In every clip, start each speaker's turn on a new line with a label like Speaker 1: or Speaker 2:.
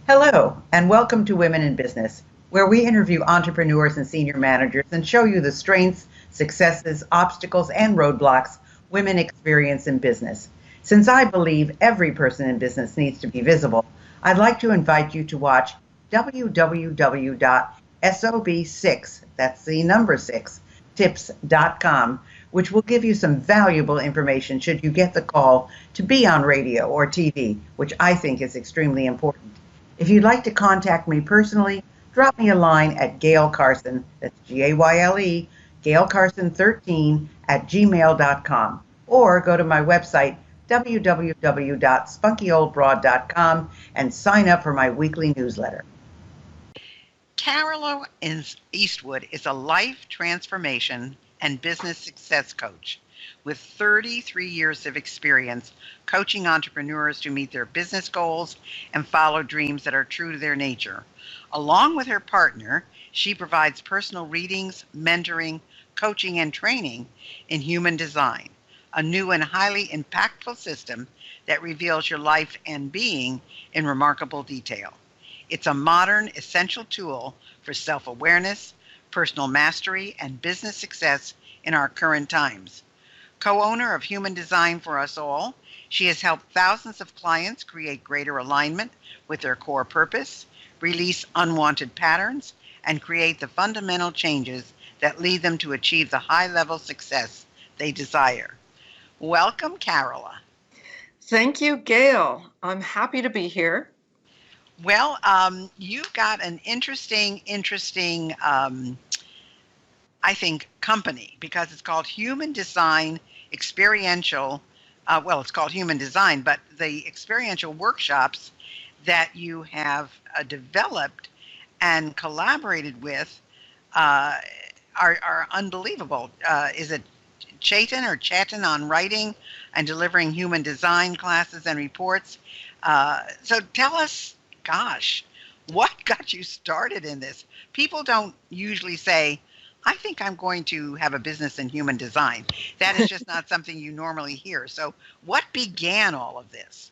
Speaker 1: Hello, and welcome to Women in Business, where we interview entrepreneurs and senior managers and show you the strengths, successes, obstacles, and roadblocks women experience in business. Since I believe every person in business needs to be visible, I'd like to invite you to watch www.sob6, that's the number 6, tips.com, which will give you some valuable information should you get the call to be on radio or TV, which I think is extremely important. If you'd like to contact me personally, drop me a line at Gayle Carson, that's Gayle, Gayle Carson 13 at gmail.com, or go to my website, www.spunkyoldbroad.com, and sign up for my weekly newsletter.
Speaker 2: Carola Eastwood is a life transformation and business success coach with 33 years of experience coaching entrepreneurs to meet their business goals and follow dreams that are true to their nature. Along with her partner, she provides personal readings, mentoring, coaching, and training in human design, a new and highly impactful system that reveals your life and being in remarkable detail. It's a modern, essential tool for self-awareness, personal mastery, and business success in our current times. Co-owner of Human Design for Us All, she has helped thousands of clients create greater alignment with their core purpose, release unwanted patterns, and create the fundamental changes that lead them to achieve the high-level success they desire. Welcome, Carola.
Speaker 3: Thank you, Gayle. I'm happy to be here.
Speaker 2: Well, you've got an interesting, I think, company, because it's called Human Design Experiential. It's called Human Design, but the experiential workshops that you have developed and collaborated with are unbelievable. Is it Chaitin on writing and delivering human design classes and reports? So tell us, gosh, what got you started in this? People don't usually say, I think I'm going to have a business in human design. That is just not something you normally hear. So what began all of this?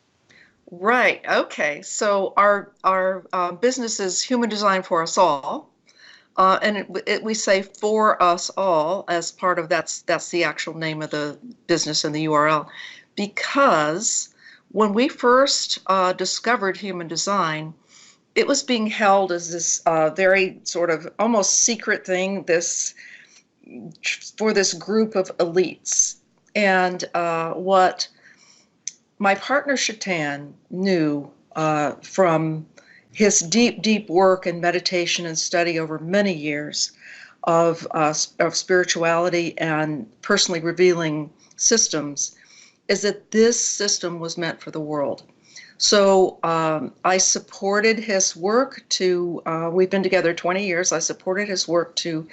Speaker 3: Right. Okay. So our business is Human Design for Us All. And we say for us all as part of that's the actual name of the business and the URL. Because when we first discovered human design, it was being held as this very sort of almost secret thing, for this group of elites. And what my partner Chaitin knew from his deep work and meditation and study over many years of spirituality and personally revealing systems is that this system was meant for the world. So I supported his work we've been together 20 years. I supported his work to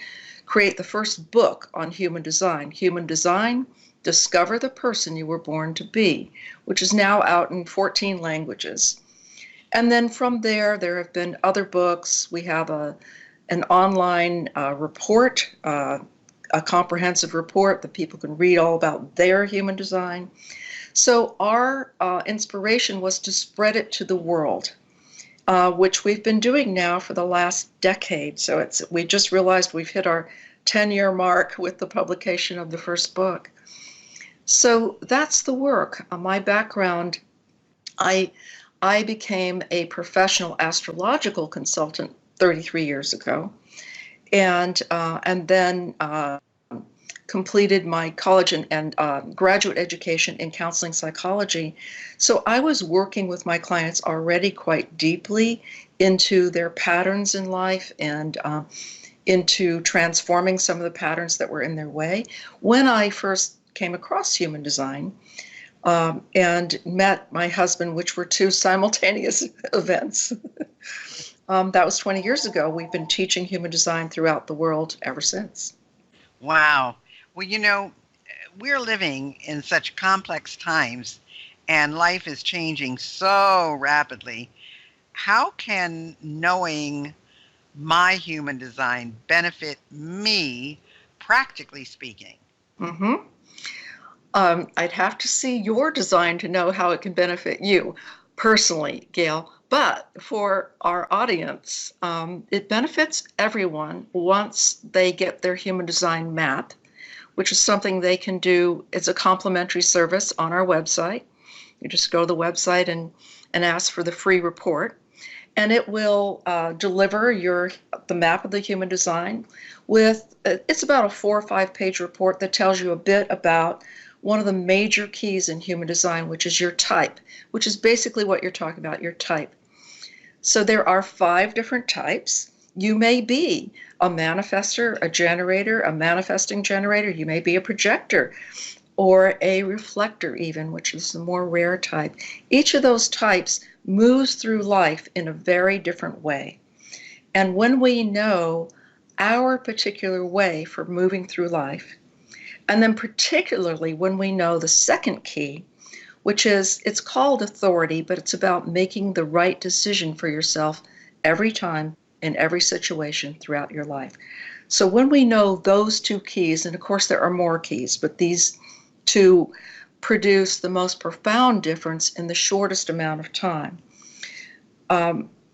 Speaker 3: create the first book on human design, Discover the Person You Were Born to Be, which is now out in 14 languages. And then from there have been other books. We have an online report, a comprehensive report that people can read all about their human design. So our inspiration was to spread it to the world, which we've been doing now for the last decade. So we just realized we've hit our 10-year mark with the publication of the first book. So that's the work. My background, I became a professional astrological consultant 33 years ago, and then completed my college and graduate education in counseling psychology. So I was working with my clients already quite deeply into their patterns in life and into transforming some of the patterns that were in their way when I first came across human design and met my husband, which were two simultaneous events. That was 20 years ago. We've been teaching human design throughout the world ever since.
Speaker 2: Wow. Well, we're living in such complex times and life is changing so rapidly. How can knowing my human design benefit me, practically speaking?
Speaker 3: Mm-hmm. I'd have to see your design to know how it can benefit you personally, Gayle. But for our audience, it benefits everyone once they get their human design map, which is something they can do. It's a complimentary service on our website. You just go to the website and ask for the free report. And it will deliver the map of the human design with, it's about a 4 or 5 page report that tells you a bit about one of the major keys in human design, which is your type, which is basically what you're talking about, your type. So there are 5 different types. You may be a manifester, a generator, a manifesting generator. You may be a projector or a reflector even, which is the more rare type. Each of those types moves through life in a very different way. And when we know our particular way for moving through life, and then particularly when we know the second key, which is, it's called authority, but it's about making the right decision for yourself every time in every situation throughout your life. So when we know those 2 keys, and of course there are more keys, but these 2 produce the most profound difference in the shortest amount of time.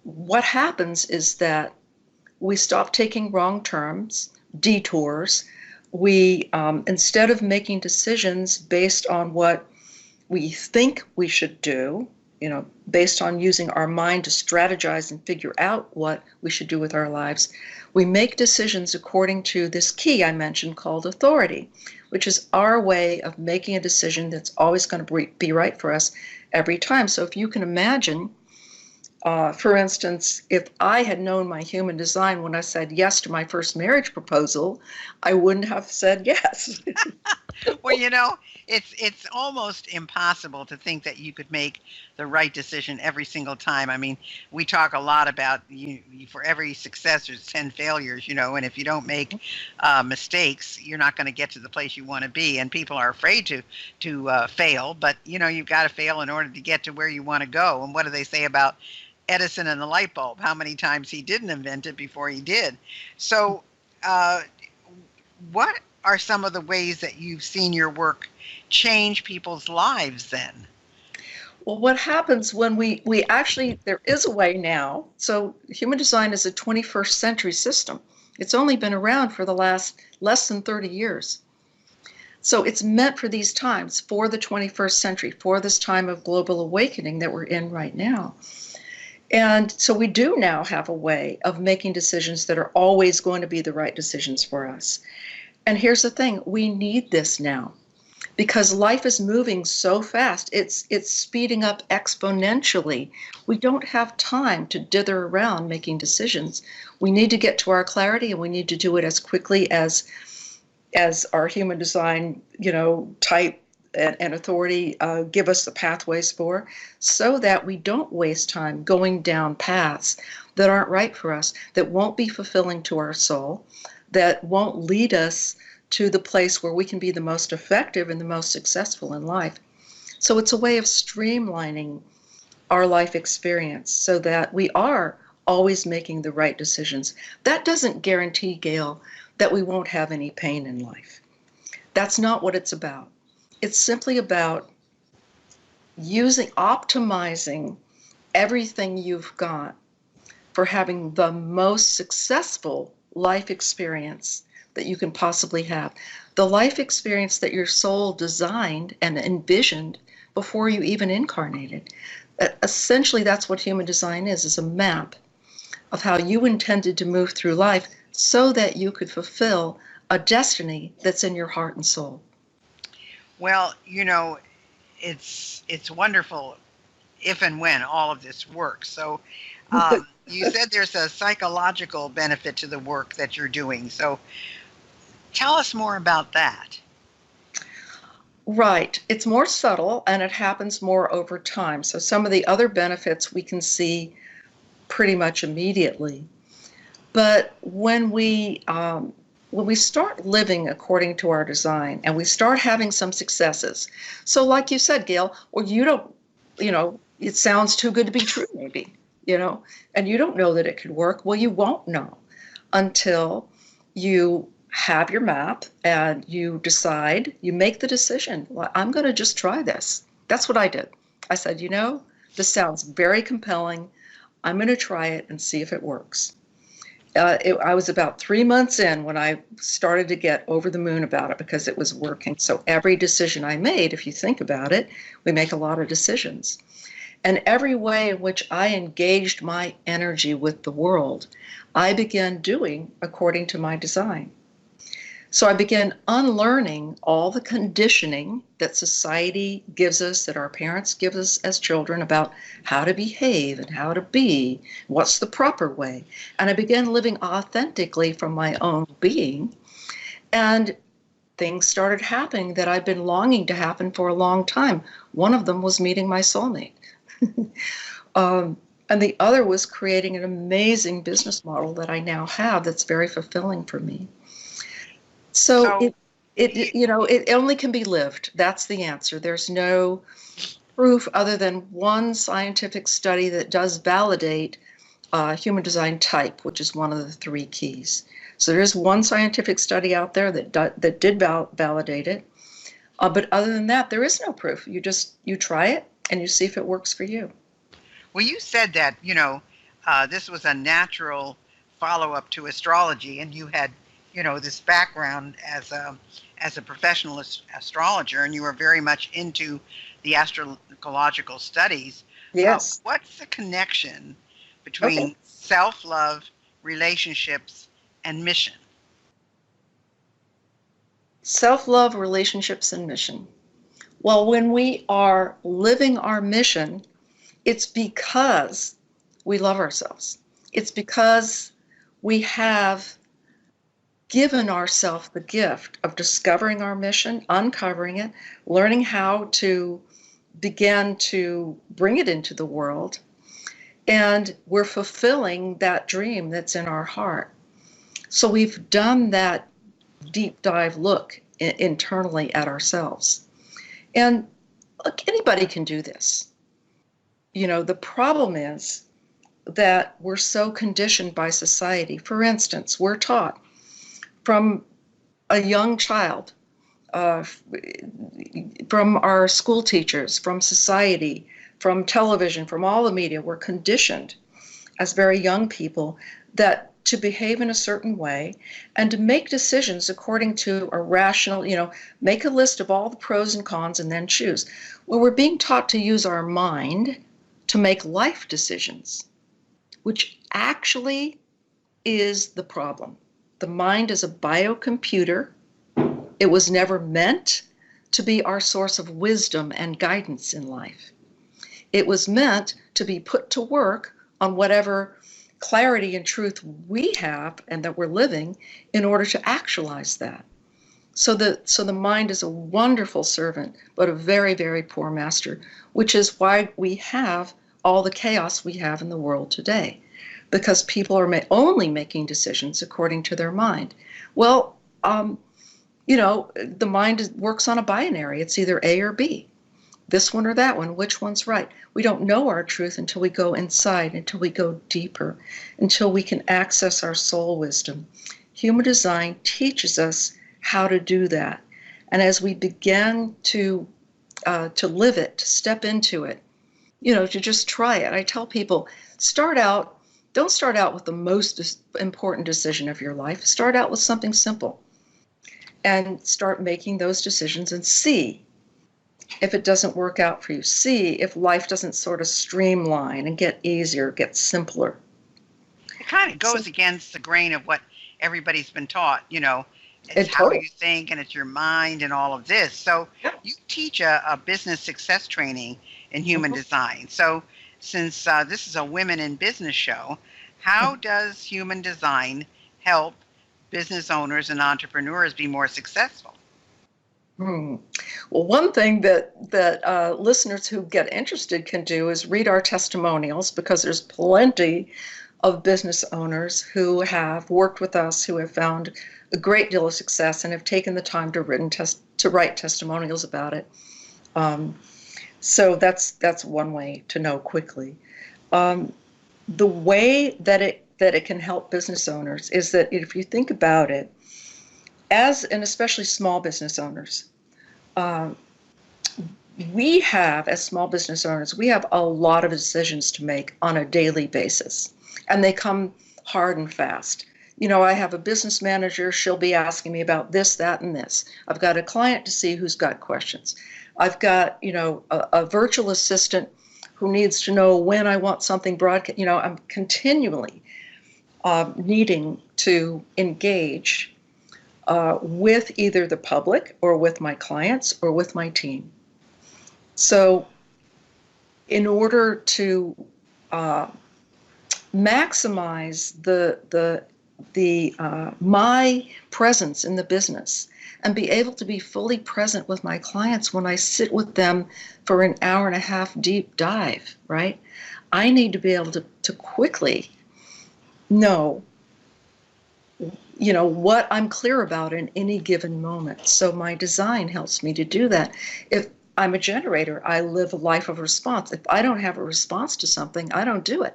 Speaker 3: What happens is that we stop taking wrong turns, detours. We, instead of making decisions based on what we think we should do, based on using our mind to strategize and figure out what we should do with our lives, we make decisions according to this key I mentioned called authority, which is our way of making a decision that's always going to be right for us every time. So if you can imagine, for instance, if I had known my human design when I said yes to my first marriage proposal, I wouldn't have said yes.
Speaker 2: Well, it's almost impossible to think that you could make the right decision every single time. I mean, we talk a lot about for every success, there's 10 failures, and if you don't make mistakes, you're not going to get to the place you want to be. And people are afraid to fail, but you've got to fail in order to get to where you want to go. And what do they say about Edison and the light bulb? How many times he didn't invent it before he did? So, what are some of the ways that you've seen your work change people's lives then?
Speaker 3: Well, what happens when we actually, there is a way now. So human design is a 21st century system. It's only been around for the last less than 30 years. So it's meant for these times, for the 21st century, for this time of global awakening that we're in right now. And so we do now have a way of making decisions that are always going to be the right decisions for us. And here's the thing, we need this now because life is moving so fast. It's speeding up exponentially. We don't have time to dither around making decisions. We need to get to our clarity, and we need to do it as quickly as our human design, type and authority give us the pathways for, so that we don't waste time going down paths that aren't right for us, that won't be fulfilling to our soul, that won't lead us to the place where we can be the most effective and the most successful in life. So it's a way of streamlining our life experience so that we are always making the right decisions. That doesn't guarantee, Gayle, that we won't have any pain in life. That's not what it's about. It's simply about optimizing everything you've got for having the most successful life experience that you can possibly have. The life experience that your soul designed and envisioned before you even incarnated. Essentially, that's what human design is a map of how you intended to move through life so that you could fulfill a destiny that's in your heart and soul.
Speaker 2: Well, it's wonderful if and when all of this works. So you said there's a psychological benefit to the work that you're doing. So tell us more about that.
Speaker 3: Right. It's more subtle and it happens more over time. So some of the other benefits we can see pretty much immediately. But when we start living according to our design and we start having some successes, so like you said, Gayle, well, you don't, it sounds too good to be true, maybe, and you don't know that it could work. Well, you won't know until you have your map and you decide, you make the decision, well, I'm going to just try this. That's what I did. I said, this sounds very compelling. I'm going to try it and see if it works. I was about 3 months in when I started to get over the moon about it because it was working. So every decision I made, if you think about it, we make a lot of decisions. And every way in which I engaged my energy with the world, I began doing according to my design. So I began unlearning all the conditioning that society gives us, that our parents give us as children about how to behave and how to be, what's the proper way. And I began living authentically from my own being. And things started happening that I'd been longing to happen for a long time. One of them was meeting my soulmate. And the other was creating an amazing business model that I now have that's very fulfilling for me. So it only can be lived. That's the answer. There's no proof other than one scientific study that does validate human design type, which is one of the 3 keys. So there's one scientific study out there that did validate it. But other than that, there is no proof. You try it and you see if it works for you.
Speaker 2: Well, you said that, this was a natural follow-up to astrology, and you had, this background as a professional astrologer, and you were very much into the astrological studies.
Speaker 3: Yes.
Speaker 2: What's the connection between self-love, relationships, and mission?
Speaker 3: Self-love, relationships, and mission. Well, when we are living our mission, it's because we love ourselves. It's because we have given ourselves the gift of discovering our mission, uncovering it, learning how to begin to bring it into the world, and we're fulfilling that dream that's in our heart. So we've done that deep dive look internally at ourselves. And look, anybody can do this. The problem is that we're so conditioned by society. For instance, we're taught from a young child, from our school teachers, from society, from television, from all the media, we're conditioned as very young people that to behave in a certain way and to make decisions according to a rational, make a list of all the pros and cons and then choose. Well, we're being taught to use our mind to make life decisions, which actually is the problem. The mind is a biocomputer. It was never meant to be our source of wisdom and guidance in life. It was meant to be put to work on whatever clarity and truth we have and that we're living in order to actualize that. So the mind is a wonderful servant, but a very, very poor master, which is why we have all the chaos we have in the world today, because people are only making decisions according to their mind. Well, the mind works on a binary. It's either A or B, this one or that one. Which one's right? We don't know our truth until we go inside, until we go deeper, until we can access our soul wisdom. Human design teaches us how to do that. And as we begin to live it, to step into it, to just try it. I tell people, don't start out with the most important decision of your life. Start out with something simple and start making those decisions and see if it doesn't work out for you. See if life doesn't sort of streamline and get easier, get simpler.
Speaker 2: It kind of goes against the grain of what everybody's been taught, It's how you think, and it's your mind and all of this. So you teach a business success training in human design. So since this is a women in business show, how does human design help business owners and entrepreneurs be more successful?
Speaker 3: Well, one thing that listeners who get interested can do is read our testimonials, because there's plenty of business owners who have worked with us, who have found a great deal of success and have taken the time to write testimonials about it. So that's one way to know quickly. The way that it can help business owners is that if you think about it, and especially small business owners, we have, as small business owners, we have a lot of decisions to make on a daily basis, and they come hard and fast. I have a business manager. She'll be asking me about this, that, and this. I've got a client to see who's got questions. I've got, a virtual assistant who needs to know when I want something broadcast. I'm continually needing to engage with either the public or with my clients or with my team. So in order to maximize my presence in the business and be able to be fully present with my clients when I sit with them for an hour and a half deep dive, right? I need to be able to quickly know, what I'm clear about in any given moment. So my design helps me to do that. If I'm a generator, I live a life of response. If I don't have a response to something, I don't do it.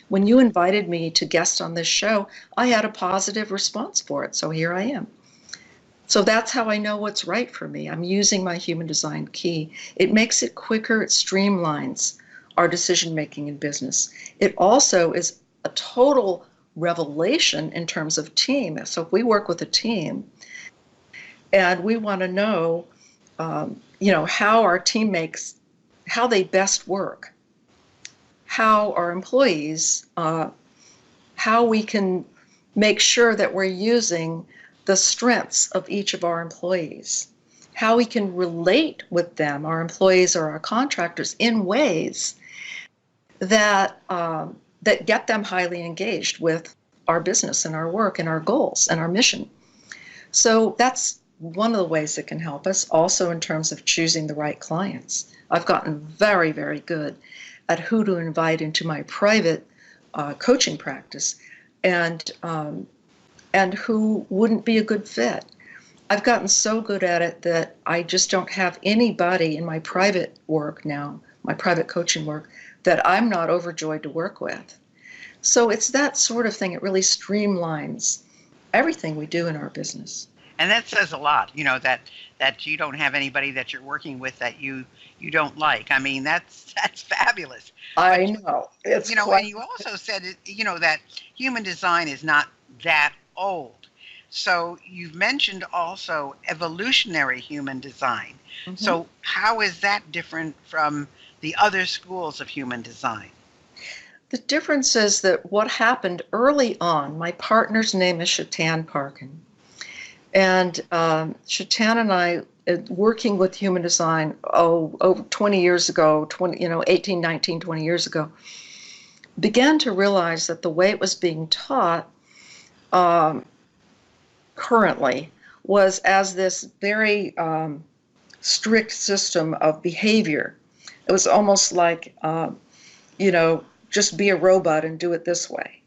Speaker 3: When you invited me to guest on this show, I had a positive response for it. So here I am. So that's how I know what's right for me. I'm using my human design key. It makes it quicker. It streamlines our decision making in business. It also is a total revelation in terms of team. So if we work with a team and we want to know, how our teammates, how they best work, how our employees, how we can make sure that we're using the strengths of each of our employees, how we can relate with them, our employees or our contractors, in ways that that get them highly engaged with our business and our work and our goals and our mission. So that's one of the ways that can help us, also in terms of choosing the right clients. I've gotten very, very good at who to invite into my private coaching practice and who wouldn't be a good fit. I've gotten so good at it that I just don't have anybody in my private work now, my private coaching work, that I'm not overjoyed to work with. So it's that sort of thing. It really streamlines everything we do in our business.
Speaker 2: And that says a lot, that you don't have anybody that you're working with that you don't like. I mean, that's fabulous.
Speaker 3: I know. It's
Speaker 2: and you also said, that human design is not that old. So you've mentioned also evolutionary human design. Mm-hmm. So how is that different from the other schools of human design?
Speaker 3: The difference is that what happened early on, my partner's name is Shatan Parkin. And Shatan and I, working with human design, over 20 years ago, 18, 19, 20 years ago, began to realize that the way it was being taught currently was as this very strict system of behavior. It was almost like, just be a robot and do it this way.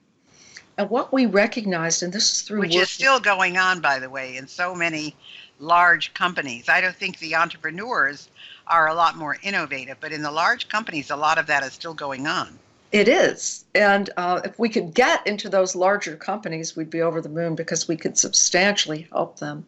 Speaker 3: And what we recognized, and this is through
Speaker 2: which is still going on, by the way, in so many large companies. I don't think the entrepreneurs are a lot more innovative, but in the large companies, a lot of that is still going on.
Speaker 3: It is. And if we could get into those larger companies, we'd be over the moon because we could substantially help them.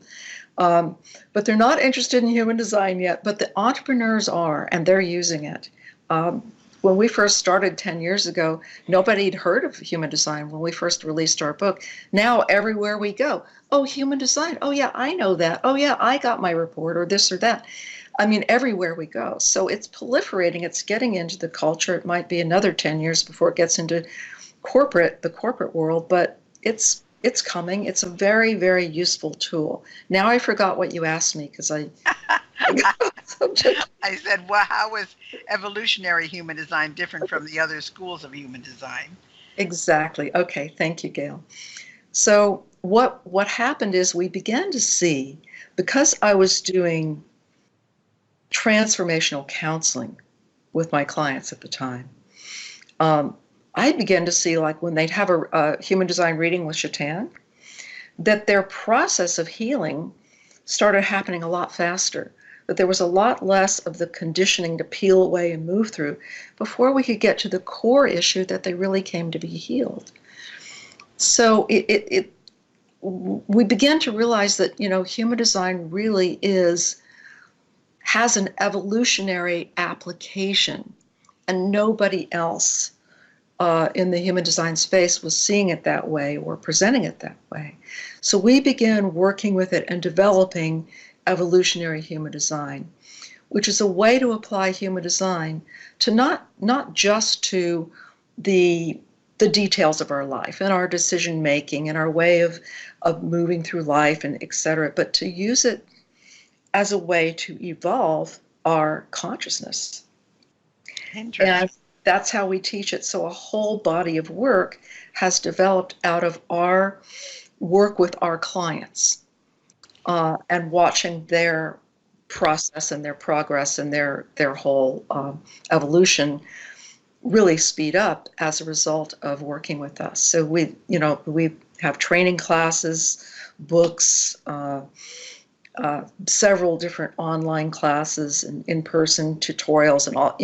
Speaker 3: But they're not interested in human design yet, but the entrepreneurs are, and they're using it. When we first started 10 years ago, nobody had heard of human design when we first released our book. Now, everywhere we go, oh, human design. Oh, yeah, I know that. Oh, yeah, I got my report or this or that. I mean, everywhere we go. So it's proliferating. It's getting into the culture. It might be another 10 years before it gets into the corporate world, but it's coming. It's a very, very useful tool. Now I forgot what you asked me because I got the subject.
Speaker 2: I said, well, how is evolutionary human design different from the other schools of human design?
Speaker 3: Exactly. Okay. Thank you, Gayle. So what happened is we began to see, because I was doing transformational counseling with my clients at the time, I began to see, like when they'd have a human design reading with Shatan, that their process of healing started happening a lot faster, that there was a lot less of the conditioning to peel away and move through before we could get to the core issue that they really came to be healed. So we began to realize that, human design really is has an evolutionary application, and nobody else in the human design space was seeing it that way or presenting it that way. So we began working with it and developing evolutionary human design, which is a way to apply human design to not just to the details of our life and our decision making and our way of moving through life and et cetera, but to use it as a way to evolve our consciousness.
Speaker 2: Interesting.
Speaker 3: And that's how we teach it. So a whole body of work has developed out of our work with our clients and watching their process and their progress and their whole evolution really speed up as a result of working with us. So we have training classes, books, several different online classes and in-person tutorials and all,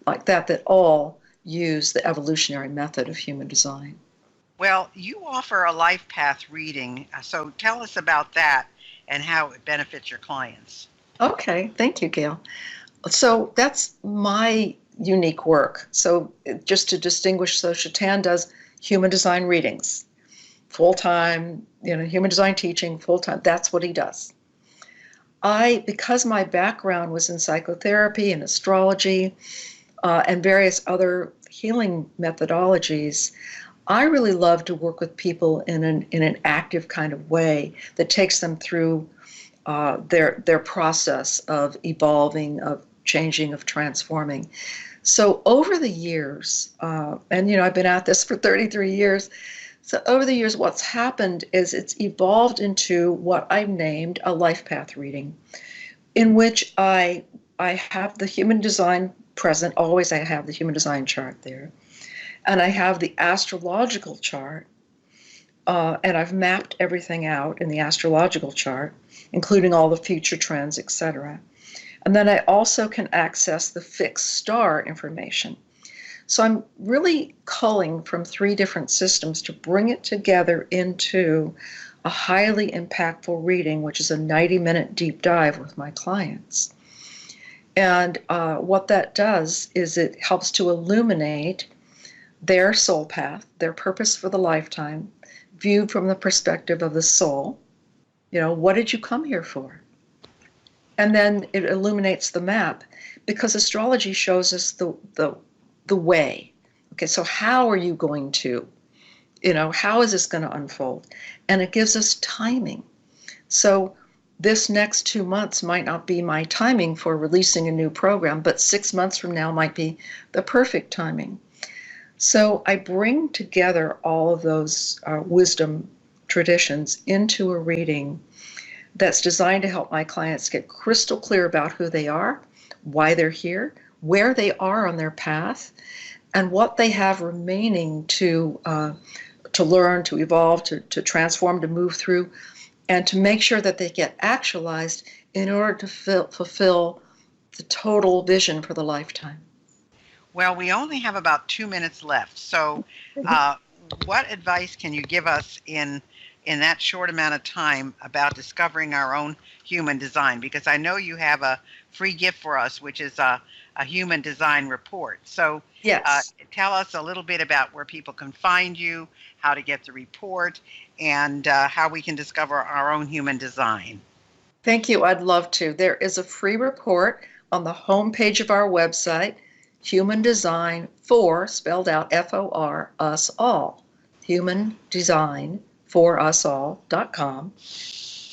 Speaker 3: like that all use the evolutionary method of human design.
Speaker 2: Well, you offer a life path reading, so tell us about that and how it benefits your clients.
Speaker 3: Okay, thank you, Gayle. So that's my unique work. So just to distinguish, so Shatan does human design readings, full-time, human design teaching, full-time, that's what he does. Because my background was in psychotherapy and astrology and various other healing methodologies, I really love to work with people in an active kind of way that takes them through their process of evolving, of changing, of transforming. So over the years, and I've been at this for 33 years, so over the years, what's happened is it's evolved into what I've named a life path reading, in which I have the human design present. Always I have the human design chart there. And I have the astrological chart, and I've mapped everything out in the astrological chart, including all the future trends, etc. And then I also can access the fixed star information. So I'm really culling from 3 different systems to bring it together into a highly impactful reading, which is a 90-minute deep dive with my clients. And what that does is it helps to illuminate their soul path, their purpose for the lifetime, viewed from the perspective of the soul. What did you come here for? And then it illuminates the map, because astrology shows us the way. Okay, so how are you going to, how is this going to unfold? And it gives us timing. So this next 2 months might not be my timing for releasing a new program, but 6 months from now might be the perfect timing. So I bring together all of those wisdom traditions into a reading that's designed to help my clients get crystal clear about who they are, why they're here, where they are on their path, and what they have remaining to learn, to evolve, to transform, to move through, and to make sure that they get actualized in order to fulfill the total vision for the lifetime.
Speaker 2: Well, we only have about 2 minutes left. So what advice can you give us in that short amount of time about discovering our own human design? Because I know you have a free gift for us, which is a human design report. So
Speaker 3: yes.
Speaker 2: Tell us a little bit about where people can find you, how to get the report, and how we can discover our own human design.
Speaker 3: Thank you. I'd love to. There is a free report on the homepage of our website, Human Design for, spelled out FOR, us all. Human Design for us all.com.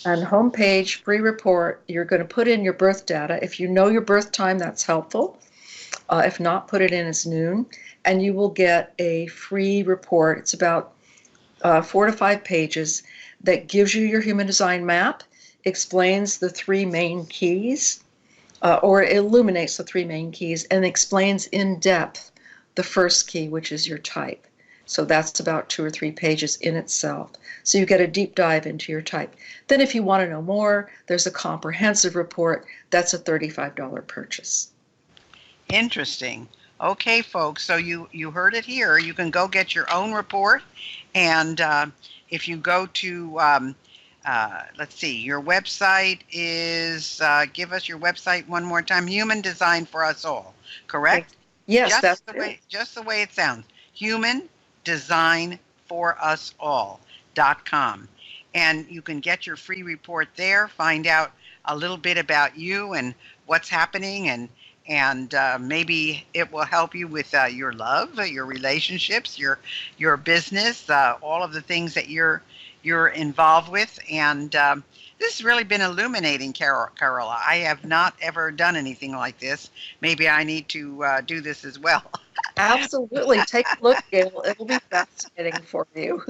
Speaker 3: And homepage, free report, you're going to put in your birth data. If you know your birth time, that's helpful. If not, put it in as noon, and you will get a free report. It's about 4 to 5 pages that gives you your human design map, explains the 3 main keys, or illuminates the 3 main keys, and explains in depth the first key, which is your type. So that's about 2 or 3 pages in itself. So you get a deep dive into your type. Then if you want to know more, there's a comprehensive report. That's a $35 purchase.
Speaker 2: Interesting. Okay, folks, so you heard it here. You can go get your own report. And if you go to let's see, your website is, give us your website one more time, Human Design for Us All, correct?
Speaker 3: Yes, that's it.
Speaker 2: Just the way it sounds. Human Design for Us All.com. And you can get your free report there, find out a little bit about you and what's happening, and maybe it will help you with your love, your relationships, your business, all of the things that you're involved with. And this has really been illuminating, Carola. I have not ever done anything like this. Maybe I need to do this as well.
Speaker 3: Absolutely. Take a look, Gayle. It'll be fascinating for you.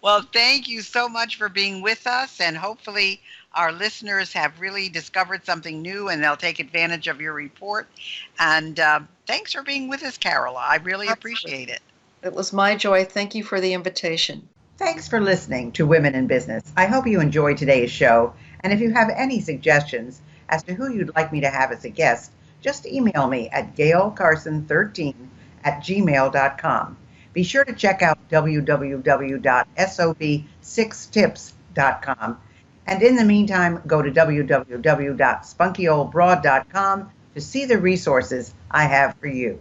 Speaker 2: Well, thank you so much for being with us, and hopefully our listeners have really discovered something new and they'll take advantage of your report. And thanks for being with us, Carola. I really appreciate it.
Speaker 3: It was my joy. Thank you for the invitation.
Speaker 1: Thanks for listening to Women in Business. I hope you enjoyed today's show, and if you have any suggestions as to who you'd like me to have as a guest, just email me at gaylecarson13@gmail.com. Be sure to check out www.sob6tips.com. And in the meantime, go to www.spunkyoldbroad.com to see the resources I have for you.